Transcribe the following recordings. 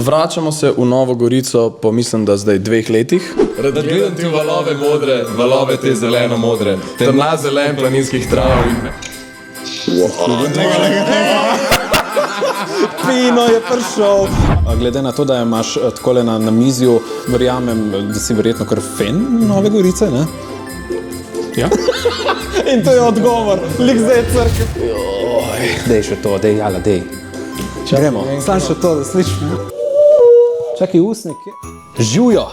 Vračamo se v Novo Gorico po, mislim, da zdaj 2 letih. Rad gledam ti valove modre, valove te zeleno-modre, temna zelen planinskih trav. Fino je prišel. Glede na to, da imaš takole na mizju, verjamem, da si verjetno kar fan Nove Gorice, ne? Ja. In to je odgovor, lik zdaj je crk. Dej še to, dej, jala, dej. Gremo, sam še to, da slišimo. Čakaj, usnik je. Živjo.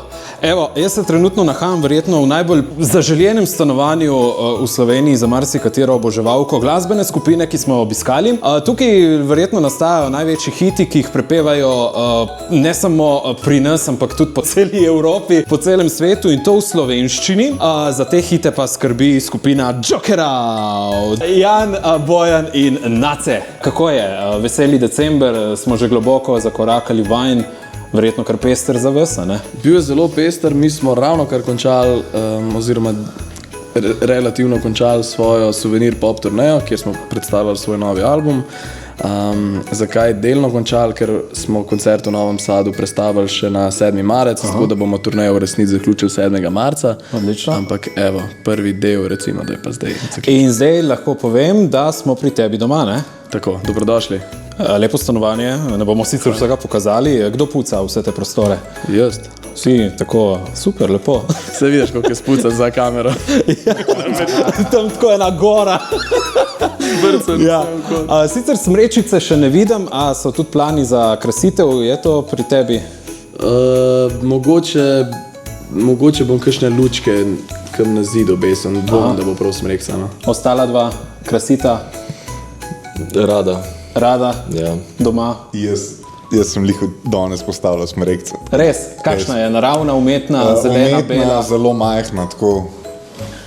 Evo, jaz se trenutno nahajam verjetno v najbolj zaželjenem stanovanju v Sloveniji za marsikatero oboževalko glasbene skupine, ki smo jo obiskali. Tukaj verjetno nastajajo največji hiti, ki jih prepevajo ne samo pri nas, ampak tudi po celi Evropi, po celem svetu in to v slovenščini. Za te hite pa skrbi skupina Jokerov. Jan, Bojan in Nace. Kako je? Veseli december, smo že globoko zakorakali vanj. Verjetno kar pester za vas, ne? Bil je zelo pester, mi smo ravno kar končali, oziroma relativno končali svojo Souvenir pop turnejo, kjer smo predstavljali svoj novi album. Zakaj delno končali? Ker smo koncert v Novem Sadu prestavili še na 7. marec, tako da bomo turnejo v resnici zaključili 7. marca. Odlično. Ampak evo, prvi del recimo, da je pa zdaj zaključil. In zdaj lahko povem, da smo pri tebi doma, ne? Tako, dobrodošli. Lepo stanovanje, ne bomo sicer vsega pokazali. Kdo puca vse te prostore? Jaz. Vsi tako, super, lepo. Se vidiš, koliko je spuca za kamero. Tam tako ena gora. Ja. Sicer smrečice še ne vidim, a so tudi plani za krasitev, je to pri tebi? Mogoče bom kakšne lučke kam na zidu obesel, dvomim, da bo prav smrekca. Ostala 2 krasita? Rada? Ja. Doma? Jaz sem lih danes postavljal smrekce. Res? Kakšna je? Naravna, umetna, zelena, umetna, bela? Zelo majhna, tako,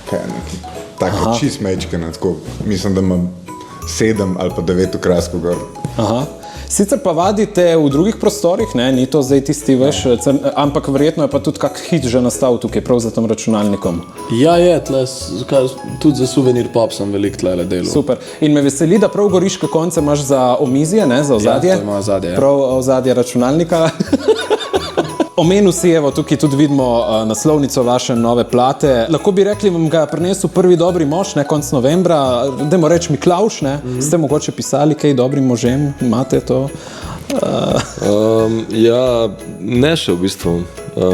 kaj neki, tako čist mečkena, tako, mislim, da ima 7 ali pa 9 okraskov gor. Aha. Sicer pa vadite v drugih prostorih, ne? Ni to zdaj tisti veš, ampak verjetno je pa tudi kak hit že nastal tukaj, prav za tem računalnikom. Ja, je, tudi za Souvenir pop sem veliko tlele delal. Super. In me veseli, da prav goriške konce imaš za omizje, ne? Za ozadje. Ja, to je moje ozadje, ja. Prav ozadje računalnika. Omenil si, evo, tukaj tudi vidimo naslovnico vaše nove plate. Lahko bi rekli, vam ga prinesel prvi dobri mož, ne, konc novembra, dajmo reči Miklavž, ne? Ste mogoče pisali kaj dobrim možem, imate to? Ja, ne še v bistvu.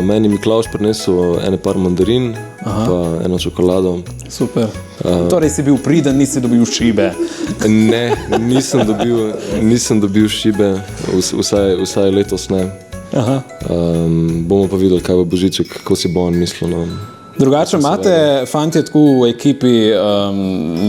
Meni Miklavž prinesel ene par mandarin, pa eno čokolado. Super. Torej si bil priden, nisi dobil šibe. Ne, nisem dobil šibe, vsaj letos ne. Bomo pa videli, kaj bo Božiček, kako si bo on mislil. Drugače imate, fantje, tako v ekipi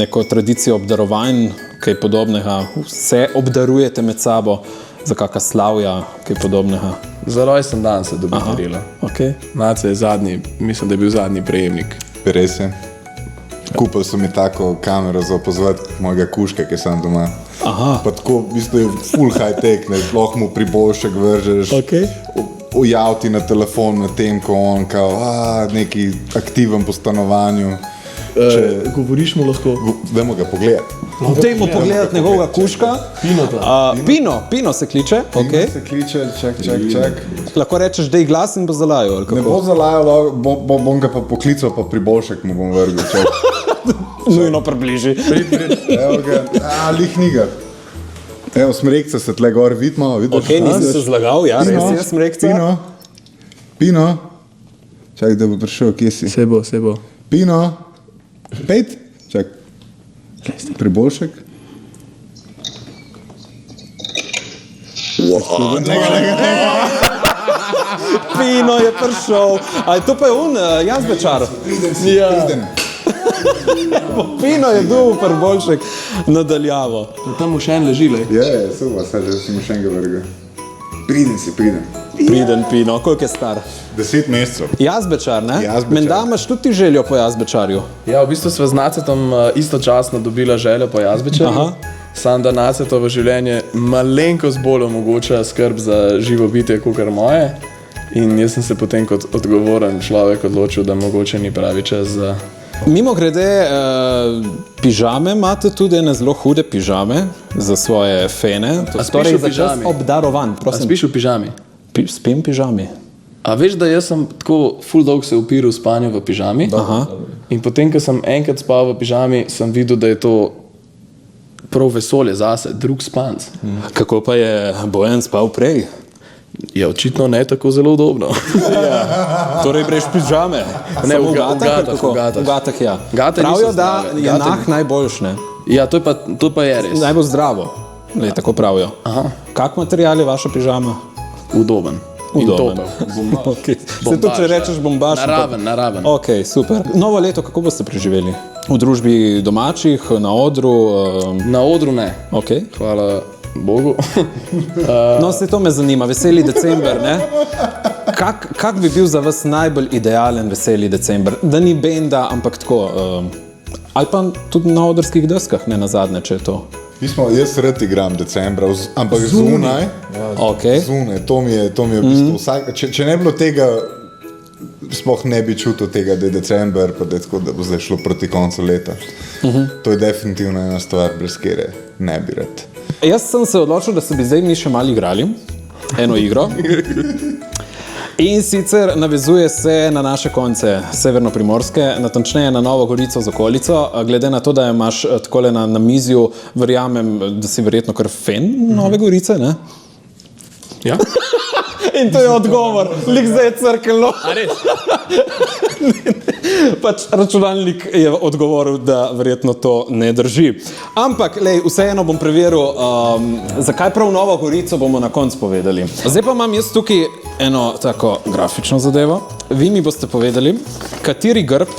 neko tradicijo obdarovanj, kaj podobnega, vse obdarujete med sabo za kakšna slavja, kaj podobnega? Za rojsten dan se dobi darilo. Okay. Nace je zadnji, mislim, da je bil zadnji prejemnik. Res je. Kupili so mi tako kamero za opazovati mojega kužka, ki sem doma. Pa tako, v bistvu je full high tech, ne, lahko mu priboljšek vržeš, ujavti na telefon na tem, ko on kao, neki aktiven po stanovanju. Govoriš mu lahko? Dajmo ga pogledati. Dajmo pogledati njegovega kužka. Pino se kliče. Pino se kliče, čak. Lahko rečeš, da je glas in bo zalajal, ali kako? Ne bo zalajal, bom ga pa poklical, pa priboljšek mu bom vrgel, čak. Nujno približi. Evo ga, lih njega. Evo, smrekca se tle gor vidimo. Ok, nisi se zlagal, ja, res je smrekca. Pino. Čak, da bo prišel, kje si? Se bo. Pino. 5. Čak. Priboljšek. Pino je prišel. To pa je jazbečar. Priden. Pino je bil priboljšek nadaljavo. Tam mu še en leži, le. Je, super, sad že si mu še enega vrga. Priden si. Priden Pino, koliko je star? 10 mesecev. Jazbečar, ne? Jazbečar. Menda imaš tudi ti željo po jazbečarju? Ja, v bistvu sva z Nacetom istočasno dobila željo po jazbečarju. Sam da Nacetovo življenje malenkost bolj omogoča skrb za živo bitje, kakor moje. In jaz sem se potem kot odgovoren človek odločil, da mogoče ni pravi čas za... Mimo grede, pižame imate tudi ene zelo hude pižame za svoje fene. A spiš v pižami? Obdarovan, prosim. A spiš v pižami? Spim v pižami. A veš, da jaz sem tako full dolg se upiral spanju v pižami. Aha. In potem, ko sem enkrat spal v pižami, sem videl, da je to prav vesolje zase, drug spanc. Kako pa je Bojan spal prej? Je očitno ne tako zelo udobno. Torej breš pižame? Ne, Samo v gatah, kako? v gatah. V gatah, ja. Gate Pravijo, niso da zdrave. je Gate- najboljš, ne? Ja, to pa je res. Najbolj zdravo. Le, tako pravijo. Aha. Kak material je vaša pižama? Udoben. In Udoben. topel. Okay. Se to, če rečeš bombaž. Naraven. Ok, super. Novo leto, kako boste preživeli? V družbi domačih, na odru? Na odru ne. Ok. Hvala Bogu. No, se to me zanima. Veseli december, ne? Kak bi bil za vas najbolj idealen veseli december? Da ni benda, ampak tako. Ali pa tudi na odrskih deskah, ne na zadnje, če je to. Jaz rad igram decembra, ampak zunaj. Okay. Zunaj, to mi je v bistvu vsak, če ne bi bilo tega, sploh ne bi čutil tega, da je december, pa da je tako, da bo zdaj šlo proti koncu leta. To je definitivno ena stvar, brez kere ne bi rad. Jaz sem se odločil, da se bi zdaj mi še malo igrali, eno igro. In sicer navezuje se na naše konce severnoprimorske, natančneje na Novo Gorico z okolico. Glede na to, da imaš takole na mizju, verjamem, da si verjetno kar fan Nove Gorice, ne? Ja? In to je odgovor, lik zdaj je crklo. A res? Pač računalnik je odgovoril, da verjetno to ne drži. Ampak, lej, vseeno bom preveril, zakaj prav Novo Gorico bomo na koncu povedali. Zdaj pa imam jaz tukaj eno tako grafično zadevo. Vi mi boste povedali, kateri grb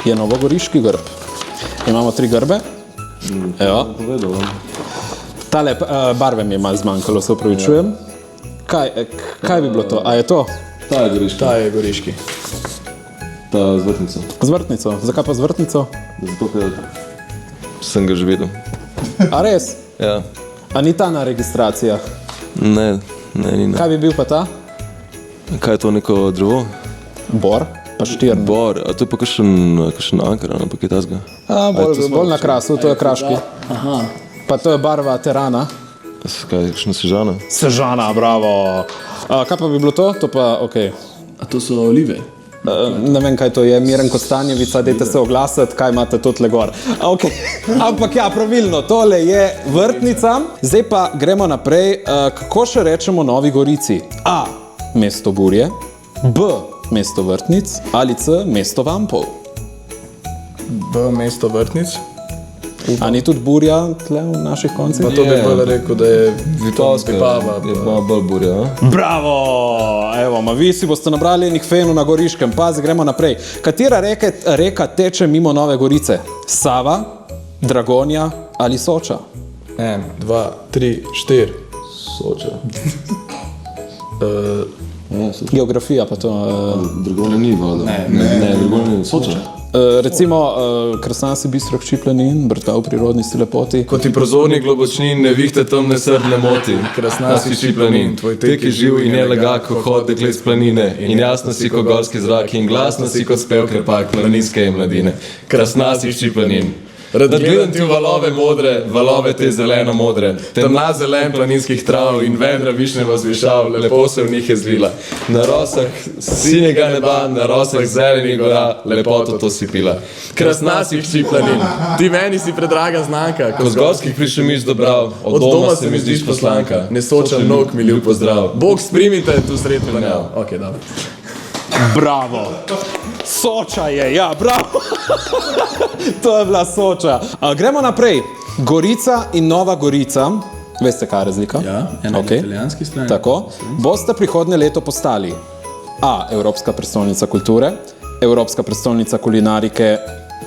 je novogoriški grb. Imamo 3 grbe. Evo. Tale barve mi je malo zmanjkalo, se upravičujem. Kaj bi bilo to? A je to? Ta je goriški. Ta je goriški. Ta z vrtnico. Z vrtnico. Zakaj pa z vrtnico? Zato, ker sem ga že videl. A res? Ja. A ni ta na registracijah? Ne, ni. Kaj bi bil pa ta? Kaj je to, neko drevo? Bor? Pa štirn. Bor, a to je pa kakšen ankar, ampak je tazga. Bolj na krasu, to je kraški. Aha. Pa to je barva terana. Kaj, kakšna sežana? Sežana, bravo. Kaj pa bi bilo to? To pa, okej. A to so olive? Ne vem, kaj to je, Miren Kostanjevica, dajte se oglasiti, kaj imate tudi gor. Okay. Ampak ja, pravilno, tole je vrtnica. Zdaj pa gremo naprej. Kako še rečemo Novi Gorici? A. Mesto burje. B. Mesto vrtnic. Ali C. Mesto vampov. B. Mesto vrtnic. A ni tudi burja tle v naših koncih? Pa to bi bolj rekel, da je Vitovska pava. Je pa bolj burja, a? Bravo! Evo, vi si boste nabrali enih fenov na Goriškem. Pazi, gremo naprej. Katera reka teče mimo Nove Gorice? Sava, Dragonja ali Soča? 1, 2, 3, 4. Soča. Geografija pa to... Dragonja ni voda. Ne, Dragonja ni Soča. Recimo, Krasnasi Bistrok Čiplanin, Brtav prirodni si lepoti. Ko ti prozorni globočnin, nevihte temne srne moti. Krasnasi Čiplanin, tvoj tek je živ in je lega, ko hod dekle z planine. In jasno si ko gorski zrak in glasno si kot spev krepak planinske mladine. Krasnasi Čiplanin. Rad gledam ti v valove modre, valove te zeleno modre, temna zelen planinskih trav in vedra višnjeva zvišav, lepo se v njih je zlila. Na rosah sinjega neba, na rosah zelenih gora, lepoto to si pila. Krasnasih Čiplanin, ti meni si predraga znanka, ko z gorskih prišumiš dobrav, od doma se mi zdiš poslanka, ne Soča mnog mi ljub pozdrav. Bog sprimite tu sred planjav. Ok, dobro. Bravo! Soča je, ja, bravo! To je bila Soča. Gremo naprej. Gorica in Nova Gorica, veste, kaj je razlika? Ja, ena na italijanski strani. Tako, boste prihodnje leto postali A. Evropska prestolnica kulture, Evropska prestolnica kulinarike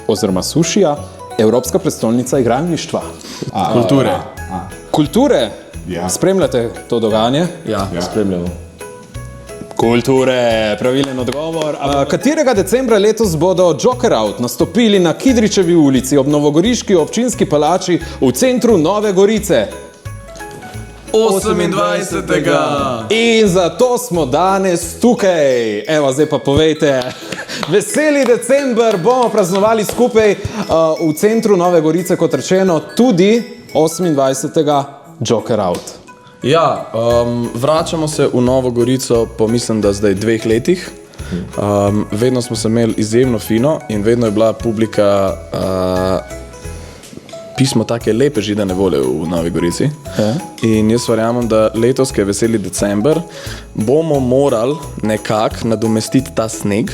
oziroma sušija, Evropska prestolnica igralništva. Kulture. Kulture? Ja. Spremljate to dogajanje? Ja. Spremljamo. Kulture, pravilen odgovor. Katerega decembra letos bodo Joker Out nastopili na Kidričevi ulici ob novogoriški občinski palači v centru Nove Gorice? 28. In zato smo danes tukaj. Evo, zdaj pa povejte. Veseli december bomo praznovali skupaj v centru Nove Gorice, kot rečeno, tudi 28. Joker Out. Ja, vračamo se v Novo Gorico po, mislim, da zdaj 2 letih. Vedno smo se imeli izjemno fino in vedno je bila publika pismo take lepe židane volje v Novi Gorici. In jaz verjamem, da letos, ki je veseli december, bomo morali nekako nadomestiti ta sneg,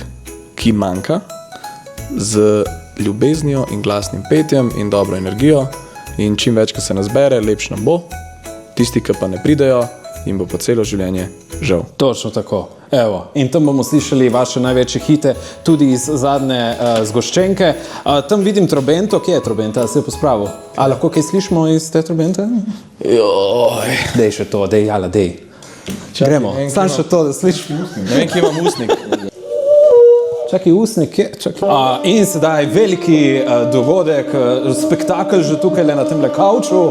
ki manjka, z ljubeznijo in glasnim petjem in dobro energijo. In čim več, ki se nas bere, lepš nam bo. Tisti, ki pa ne pridejo, jim bo po celo življenje žal. Točno tako. Evo, in tam bomo slišali vaše največje hite, tudi iz zadnje zgoščenke. Tam vidim trobento. Kje je trobenta? Se je pospravil? A lahko kaj slišimo iz te trobente? Joj. Dej še to, dej, jala, dej. Gremo, sam še to, da slišimo. Ne vem, kje imam usnik. Čakaj, usnik je. In sedaj veliki dogodek, spektakel že tukaj na temle kavču.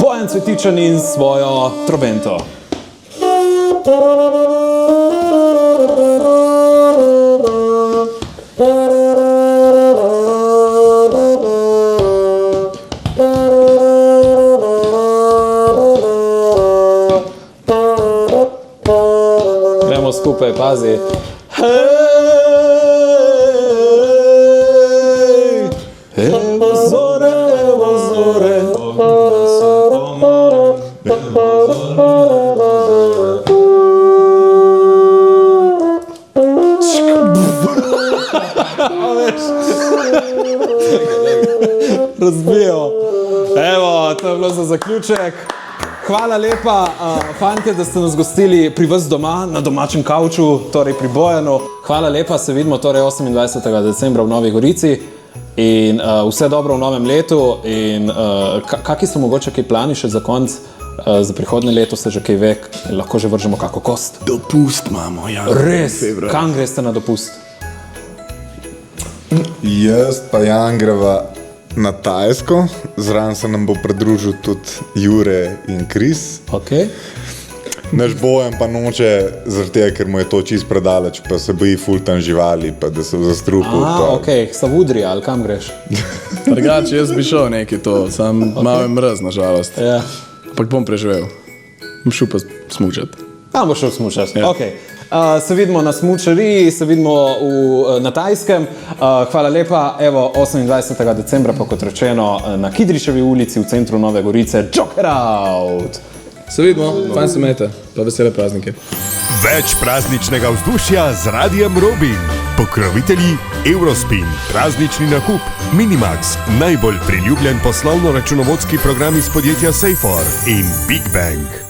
Bojan Cvetičan in svojo trobento. Gremo skupaj, pazi. Evo zore, evo zore. Razbijo. Evo, to je bilo za zaključek. Hvala lepa, fantje, da ste nas gostili pri vas doma, na domačem kavču, torej pri Bojanu. Hvala lepa, se vidimo torej 28. decembra v Novi Gorici. In vse dobro v novem letu. In kakšni so mogoče kaj plani še za konc? Za prihodnje leto se že kaj ve, lahko že vržemo kako kost. Dopust imamo, ja. Res? Kam greste na dopust? Jaz pa Jan greva na Tajsko, zraven se nam bo pridružil tudi Jure in Kris. Okay. Naš Bojan pa noče, zaradi tega, ker mu je to čist predaleč, pa se boji ful tam živali, pa da se v zastrupu. Ok, Savudri, ali kam greš? Drugače, jaz bi šel nekaj to, sam malo je mraz, nažalost. Ja. Ampak bom preživel. Bom šel pa smučati. Bo šel smučati, ja. Ok. Se vidimo na smučariji, se vidimo na Tajskem. Hvala lepa, evo 28. decembra, pa kot rečeno, na Kidričevi ulici v centru Nove Gorice, Joker Out! Se vidimo, fajn se imejte, pa vesele praznike. Več prazničnega vzdušja z Radiem Robin. Pokrovitelji Eurospin, praznični nakup, Minimax, najbolj priljubljen poslovno-računovodski program iz podjetja Safor in Big Bang.